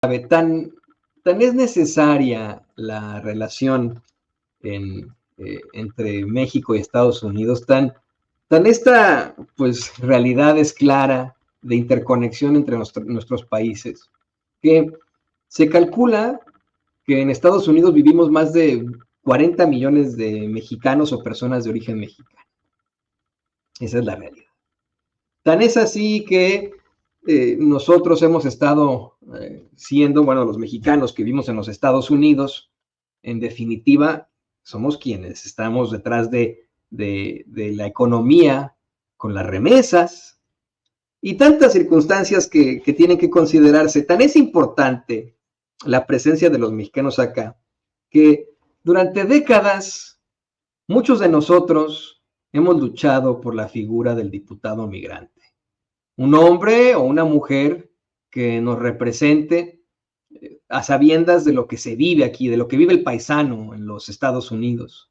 tan, tan es necesaria la relación entre México y Estados Unidos, tan esta pues realidad es clara de interconexión entre nuestros países, que se calcula que en Estados Unidos vivimos más de 40 millones de mexicanos o personas de origen mexicano. Esa es la realidad. Tan es así que nosotros hemos estado siendo, bueno, los mexicanos que vivimos en los Estados Unidos, en definitiva, somos quienes estamos detrás de la economía con las remesas y tantas circunstancias que tienen que considerarse. Tan es importante la presencia de los mexicanos acá que durante décadas muchos de nosotros hemos luchado por la figura del diputado migrante. Un hombre o una mujer que nos represente a sabiendas de lo que se vive aquí, de lo que vive el paisano en los Estados Unidos.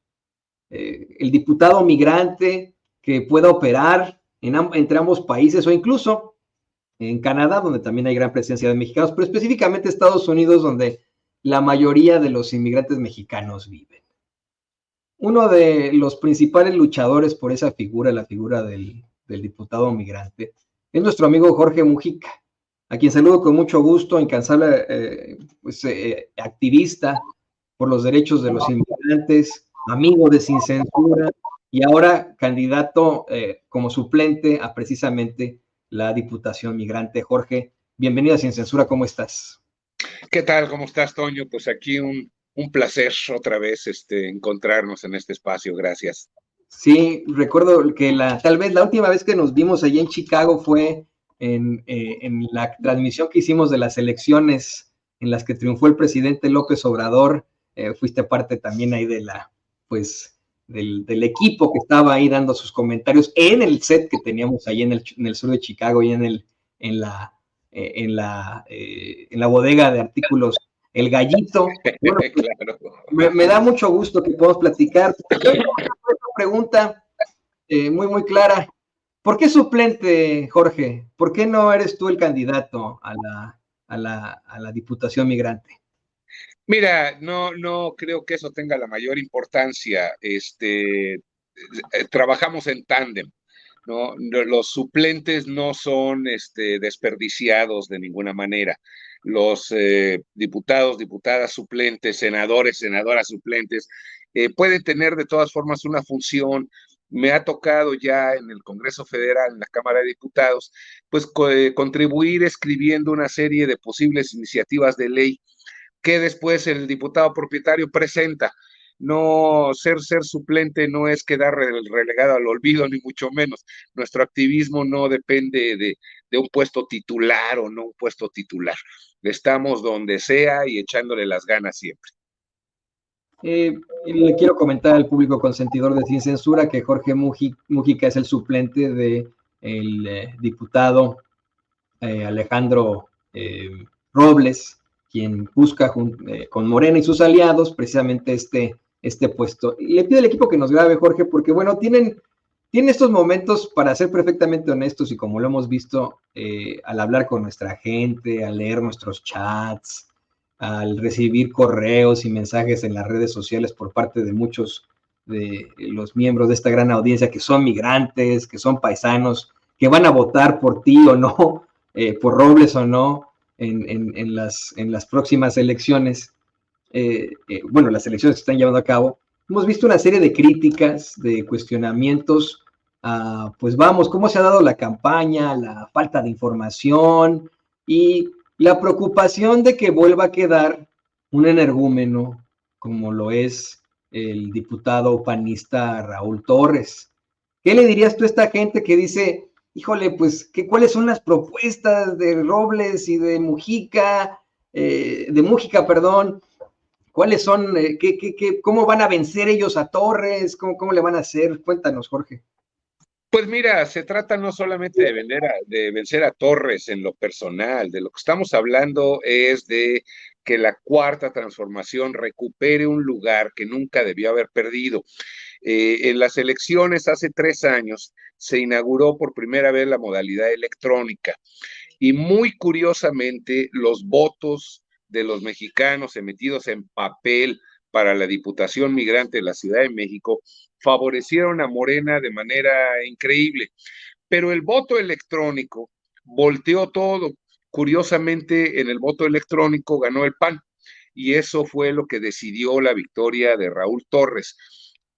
El diputado migrante que pueda operar entre ambos países o incluso en Canadá, donde también hay gran presencia de mexicanos, pero específicamente Estados Unidos, donde la mayoría de los inmigrantes mexicanos viven. Uno de los principales luchadores por esa figura, la figura del diputado migrante, es nuestro amigo Jorge Mujica, a quien saludo con mucho gusto, incansable activista por los derechos de los inmigrantes, amigo de Sin Censura y ahora candidato como suplente a precisamente la Diputación Migrante. Jorge, bienvenido a Sin Censura, ¿cómo estás? ¿Qué tal? ¿Cómo estás, Toño? Pues aquí un placer otra vez encontrarnos en este espacio. Gracias. Sí, recuerdo que tal vez la última vez que nos vimos allí en Chicago fue en la transmisión que hicimos de las elecciones en las que triunfó el presidente López Obrador. Fuiste parte también ahí del equipo que estaba ahí dando sus comentarios en el set que teníamos ahí en el sur de Chicago y en la, en la bodega de artículos El Gallito. Bueno, pues, Claro. me da mucho gusto que podamos platicar. Pregunta muy clara. ¿Por qué suplente, Jorge? ¿Por qué no eres tú el candidato a la Diputación Migrante? Mira, no creo que eso tenga la mayor importancia. Trabajamos en tándem. ¿No? Los suplentes no son desperdiciados de ninguna manera. Los diputados, diputadas suplentes, senadores, senadoras suplentes, pueden tener de todas formas una función. Me ha tocado ya en el Congreso Federal, en la Cámara de Diputados, pues contribuir escribiendo una serie de posibles iniciativas de ley que después el diputado propietario presenta. No ser suplente no es quedar relegado al olvido, ni mucho menos. Nuestro activismo no depende de un puesto titular o no un puesto titular. Estamos donde sea y echándole las ganas siempre. Le quiero comentar al público consentidor de Sin Censura que Jorge Mujica es el suplente del diputado Alejandro Robles, quien busca con Morena y sus aliados precisamente este puesto. Y le pido al equipo que nos grabe, Jorge, porque bueno, tienen estos momentos para ser perfectamente honestos y como lo hemos visto al hablar con nuestra gente, al leer nuestros chats, al recibir correos y mensajes en las redes sociales por parte de muchos de los miembros de esta gran audiencia que son migrantes, que son paisanos, que van a votar por ti o no, por Robles o no, en las próximas elecciones, bueno, las elecciones que están llevando a cabo, hemos visto una serie de críticas, de cuestionamientos, pues vamos, cómo se ha dado la campaña, la falta de información y la preocupación de que vuelva a quedar un energúmeno como lo es el diputado panista Raúl Torres. ¿Qué le dirías tú a esta gente que dice, híjole, pues, ¿cuáles son las propuestas de Robles y de Mujica, perdón? ¿Cuáles son, cómo van a vencer ellos a Torres? ¿Cómo le van a hacer? Cuéntanos, Jorge. Pues mira, se trata no solamente de vencer a Torres en lo personal, de lo que estamos hablando es de que la cuarta transformación recupere un lugar que nunca debió haber perdido. En las elecciones hace 3 años se inauguró por primera vez la modalidad electrónica Y muy curiosamente, los votos de los mexicanos emitidos en papel para la Diputación Migrante de la Ciudad de México favorecieron a Morena de manera increíble. Pero el voto electrónico volteó todo. Curiosamente, en el voto electrónico ganó el PAN y eso fue lo que decidió la victoria de Raúl Torres.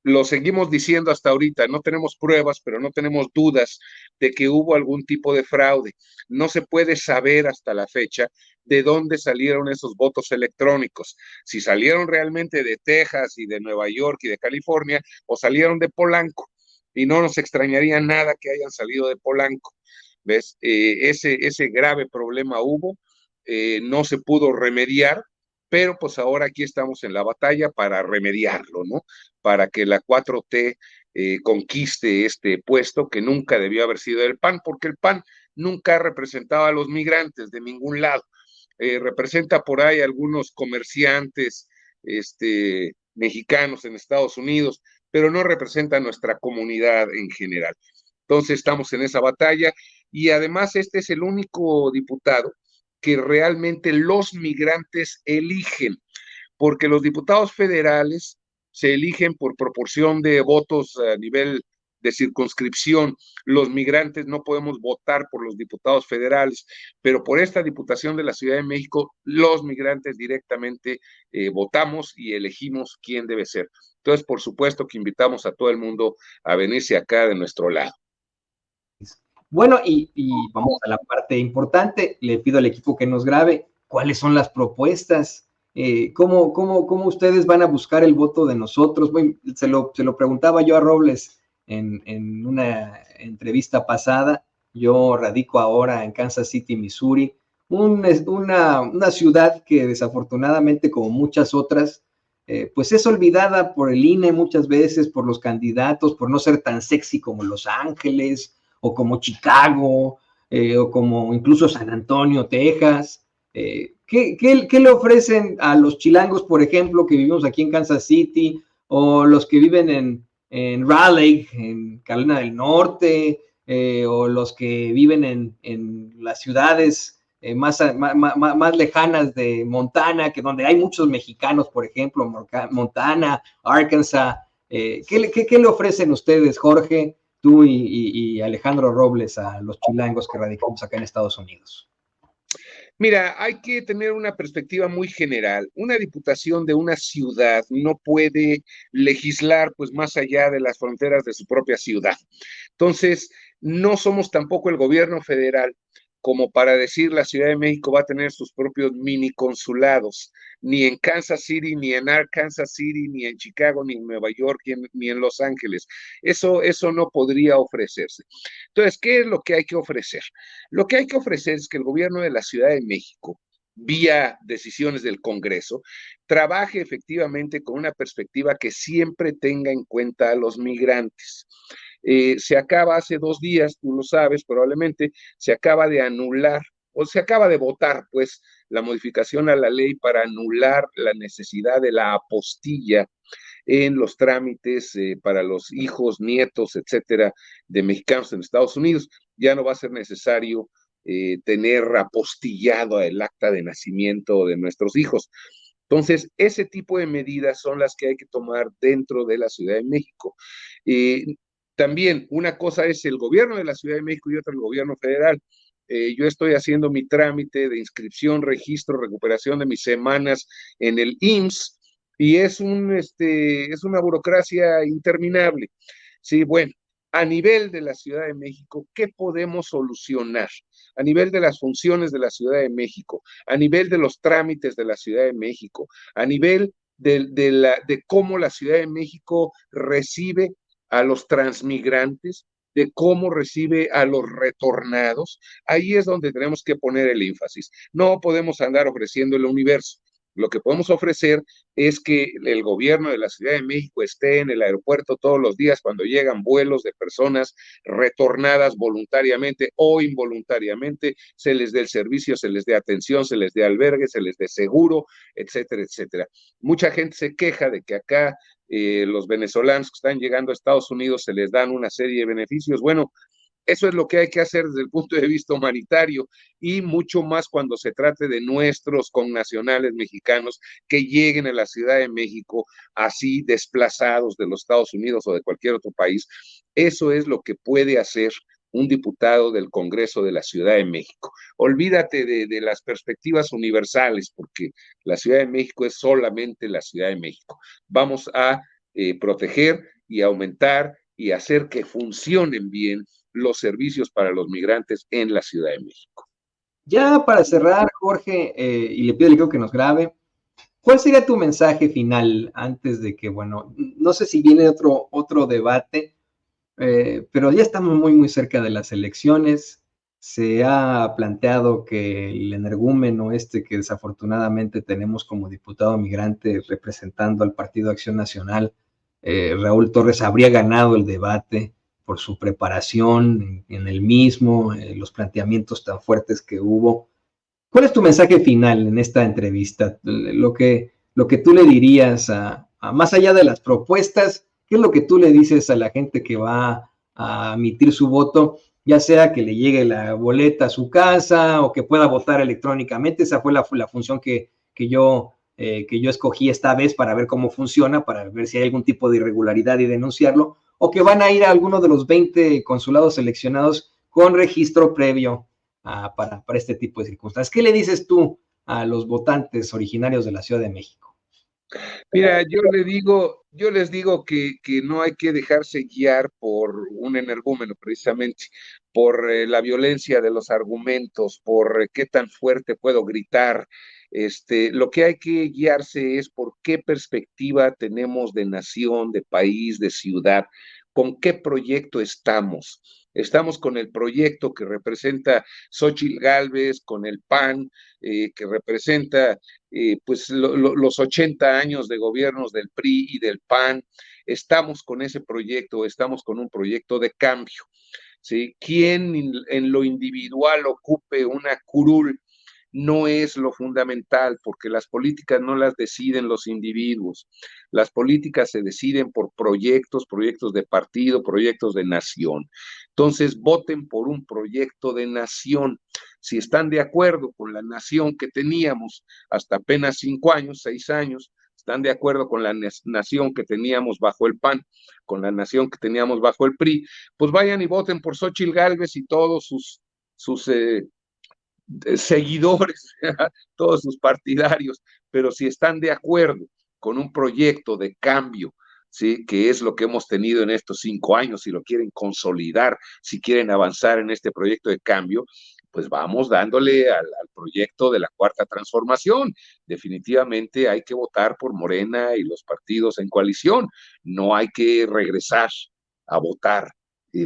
Lo seguimos diciendo hasta ahorita, no tenemos pruebas, pero no tenemos dudas de que hubo algún tipo de fraude. No se puede saber hasta la fecha de dónde salieron esos votos electrónicos, si salieron realmente de Texas y de Nueva York y de California o salieron de Polanco. Y no nos extrañaría nada que hayan salido de Polanco. ¿Ves? Ese grave problema hubo, no se pudo remediar, pero pues ahora aquí estamos en la batalla para remediarlo, ¿no? Para que la 4T conquiste este puesto que nunca debió haber sido del PAN, porque el PAN nunca representaba a los migrantes de ningún lado. Representa por ahí algunos comerciantes mexicanos en Estados Unidos, pero no representa a nuestra comunidad en general. Entonces estamos en esa batalla y además este es el único diputado que realmente los migrantes eligen, porque los diputados federales se eligen por proporción de votos a nivel de circunscripción. Los migrantes no podemos votar por los diputados federales, pero por esta Diputación de la Ciudad de México, los migrantes directamente votamos y elegimos quién debe ser. Entonces, por supuesto que invitamos a todo el mundo a venirse acá de nuestro lado. Bueno, y vamos a la parte importante. Le pido al equipo que nos grabe cuáles son las propuestas. ¿Cómo ustedes van a buscar el voto de nosotros? Bueno, se lo preguntaba yo a Robles en una entrevista pasada. Yo radico ahora en Kansas City, Missouri, una ciudad que desafortunadamente, como muchas otras, pues es olvidada por el INE muchas veces, por los candidatos, por no ser tan sexy como Los Ángeles, o como Chicago, o como incluso San Antonio, Texas. ¿Qué le ofrecen a los chilangos, por ejemplo, que vivimos aquí en Kansas City, o los que viven en Raleigh, en Carolina del Norte, o los que viven en las ciudades más lejanas de Montana, que donde hay muchos mexicanos, por ejemplo, Montana, Arkansas? ¿Qué le ofrecen ustedes, Jorge, tú y Alejandro Robles, a los chilangos que radicamos acá en Estados Unidos? Mira, hay que tener una perspectiva muy general. Una diputación de una ciudad no puede legislar pues más allá de las fronteras de su propia ciudad. Entonces, no somos tampoco el gobierno federal como para decir la Ciudad de México va a tener sus propios mini consulados, ni en Kansas City, ni en Arkansas City, ni en Chicago, ni en Nueva York, ni en Los Ángeles. Eso no podría ofrecerse. Entonces, ¿qué es lo que hay que ofrecer? Lo que hay que ofrecer es que el gobierno de la Ciudad de México, vía decisiones del Congreso, trabaje efectivamente con una perspectiva que siempre tenga en cuenta a los migrantes. Se acaba hace 2 días, tú lo sabes probablemente, se acaba de anular o se acaba de votar, pues, la modificación a la ley para anular la necesidad de la apostilla en los trámites para los hijos, nietos, etcétera, de mexicanos en Estados Unidos. Ya no va a ser necesario tener apostillado el acta de nacimiento de nuestros hijos. Entonces, ese tipo de medidas son las que hay que tomar dentro de la Ciudad de México. También una cosa es el gobierno de la Ciudad de México y otra el gobierno federal. Yo estoy haciendo mi trámite de inscripción, registro, recuperación de mis semanas en el IMSS y es una burocracia interminable. Sí, bueno, a nivel de la Ciudad de México, ¿qué podemos solucionar? A nivel de las funciones de la Ciudad de México, a nivel de los trámites de la Ciudad de México, a nivel de cómo la Ciudad de México recibe a los transmigrantes, de cómo recibe a los retornados, ahí es donde tenemos que poner el énfasis. No podemos andar ofreciendo el universo. Lo que podemos ofrecer es que el gobierno de la Ciudad de México esté en el aeropuerto todos los días cuando llegan vuelos de personas retornadas voluntariamente o involuntariamente, se les dé el servicio, se les dé atención, se les dé albergue, se les dé seguro, etcétera, etcétera. Mucha gente se queja de que acá los venezolanos que están llegando a Estados Unidos se les dan una serie de beneficios. Bueno, Eso es lo que hay que hacer desde el punto de vista humanitario y mucho más cuando se trate de nuestros connacionales mexicanos que lleguen a la Ciudad de México así desplazados de los Estados Unidos o de cualquier otro país. Eso es lo que puede hacer un diputado del Congreso de la Ciudad de México. Olvídate de las perspectivas universales, porque la Ciudad de México es solamente la Ciudad de México. Vamos a proteger y aumentar y hacer que funcionen bien los servicios para los migrantes en la Ciudad de México. Ya para cerrar, Jorge, y le pido al equipo que nos grabe, ¿cuál sería tu mensaje final antes de que, bueno, no sé si viene otro debate, pero ya estamos muy cerca de las elecciones? Se ha planteado que el energúmeno que desafortunadamente tenemos como diputado migrante representando al Partido Acción Nacional, Raúl Torres, habría ganado el debate por su preparación en el mismo, los planteamientos tan fuertes que hubo. ¿Cuál es tu mensaje final en esta entrevista? Lo que tú le dirías más allá de las propuestas, ¿qué es lo que tú le dices a la gente que va a emitir su voto, ya sea que le llegue la boleta a su casa o que pueda votar electrónicamente? Esa fue la función que yo escogí esta vez para ver cómo funciona, para ver si hay algún tipo de irregularidad y denunciarlo, o que van a ir a alguno de los 20 consulados seleccionados con registro previo para este tipo de circunstancias. ¿Qué le dices tú a los votantes originarios de la Ciudad de México? Mira, yo les digo que no hay que dejarse guiar por un energúmeno, precisamente, por la violencia de los argumentos, por qué tan fuerte puedo gritar. Lo que hay que guiarse es por qué perspectiva tenemos de nación, de país, de ciudad, con qué proyecto estamos. Estamos con el proyecto que representa Xóchitl Gálvez, con el PAN, que representa pues los 80 años de gobiernos del PRI y del PAN. Estamos con ese proyecto, estamos con un proyecto de cambio. ¿Sí? Quien en lo individual ocupe una curul no es lo fundamental, porque las políticas no las deciden los individuos. Las políticas se deciden por proyectos, proyectos de partido, proyectos de nación. Entonces, voten por un proyecto de nación. Si están de acuerdo con la nación que teníamos hasta apenas 5 años, 6 años, están de acuerdo con la nación que teníamos bajo el PAN, con la nación que teníamos bajo el PRI, pues vayan y voten por Xóchitl Gálvez y todos sus seguidores, todos sus partidarios, pero si están de acuerdo con un proyecto de cambio, ¿sí? Que es lo que hemos tenido en estos 5 años, si lo quieren consolidar, si quieren avanzar en este proyecto de cambio, pues vamos dándole al proyecto de la Cuarta Transformación. Definitivamente hay que votar por Morena y los partidos en coalición, no hay que regresar a votar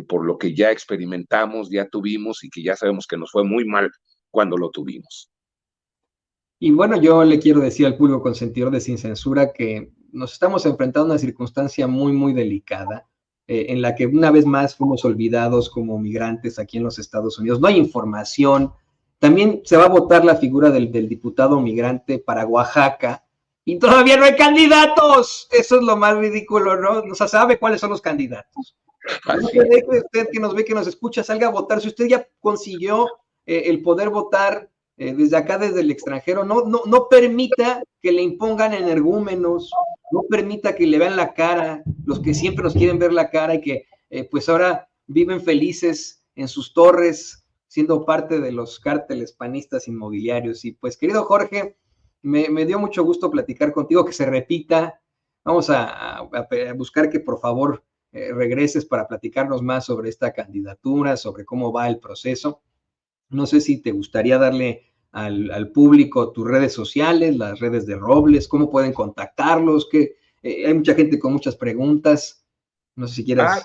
por lo que ya experimentamos, ya tuvimos y que ya sabemos que nos fue muy mal cuando lo tuvimos. Y bueno, yo le quiero decir al público consentidor de Sin Censura que nos estamos enfrentando a una circunstancia muy delicada, en la que una vez más fuimos olvidados como migrantes aquí en los Estados Unidos. No hay información. También se va a votar la figura del diputado migrante para Oaxaca y todavía no hay candidatos. Eso es lo más ridículo, ¿no? O sea, sabe cuáles son los candidatos. No se deje usted que nos ve, que nos escucha, salga a votar. Si usted ya consiguió el poder votar desde acá, desde el extranjero, no permita que le impongan energúmenos, no permita que le vean la cara, los que siempre nos quieren ver la cara y que pues ahora viven felices en sus torres, siendo parte de los cárteles panistas inmobiliarios. Y pues, querido Jorge, me dio mucho gusto platicar contigo, que se repita. Vamos a buscar que por favor regreses para platicarnos más sobre esta candidatura, sobre cómo va el proceso. No sé si te gustaría darle al público tus redes sociales, las redes de Robles, cómo pueden contactarlos, que hay mucha gente con muchas preguntas. No sé si quieras.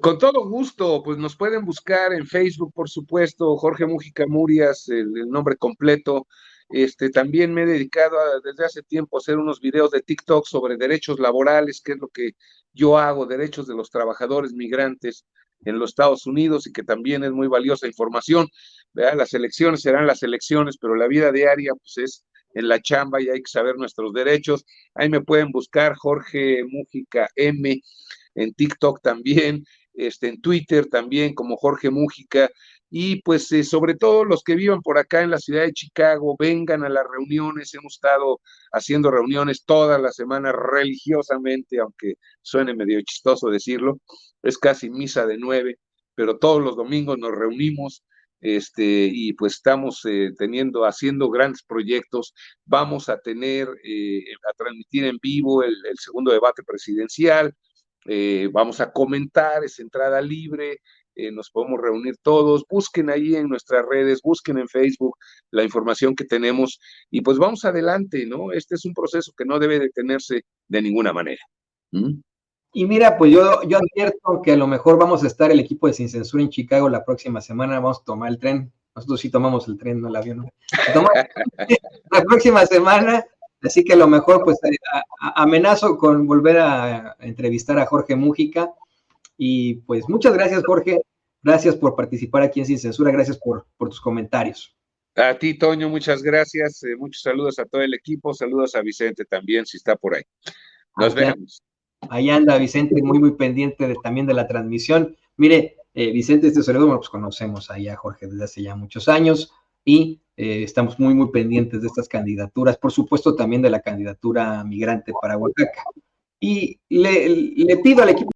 Con todo gusto, pues nos pueden buscar en Facebook, por supuesto, Jorge Mújica Murias, el nombre completo. También me he dedicado desde hace tiempo a hacer unos videos de TikTok sobre derechos laborales, que es lo que yo hago, derechos de los trabajadores migrantes en los Estados Unidos, y que también es muy valiosa información. ¿Verdad? Las elecciones serán las elecciones, pero la vida diaria pues es en la chamba y hay que saber nuestros derechos. Ahí me pueden buscar Jorge Mújica M, en TikTok también, en Twitter también como Jorge Mújica, y pues sobre todo los que vivan por acá en la ciudad de Chicago, vengan a las reuniones. Hemos estado haciendo reuniones toda la semana religiosamente, aunque suene medio chistoso decirlo, es casi misa de 9, pero todos los domingos nos reunimos, y pues estamos haciendo grandes proyectos. Vamos a transmitir en vivo el segundo debate presidencial, vamos a comentar, es entrada libre, nos podemos reunir todos. Busquen ahí en nuestras redes, busquen en Facebook la información que tenemos, y pues vamos adelante, ¿no? Este es un proceso que no debe detenerse de ninguna manera. ¿Mm? Y mira, pues yo advierto que a lo mejor vamos a estar el equipo de Sin Censura en Chicago la próxima semana, vamos a tomar el tren. Nosotros sí tomamos el tren, no el avión, ¿no? La próxima semana, así que a lo mejor pues amenazo con volver a entrevistar a Jorge Mújica. Y pues muchas gracias, Jorge. Gracias por participar aquí en Sin Censura. Gracias por tus comentarios. A ti, Toño, muchas gracias. Muchos saludos a todo el equipo. Saludos a Vicente también, si está por ahí. Nos vemos. Ahí anda Vicente, muy pendiente también de la transmisión. Mire, Vicente, este saludo, bueno, pues conocemos ahí a Jorge desde hace ya muchos años y estamos muy pendientes de estas candidaturas, por supuesto también de la candidatura migrante para Oaxaca. Y le pido al equipo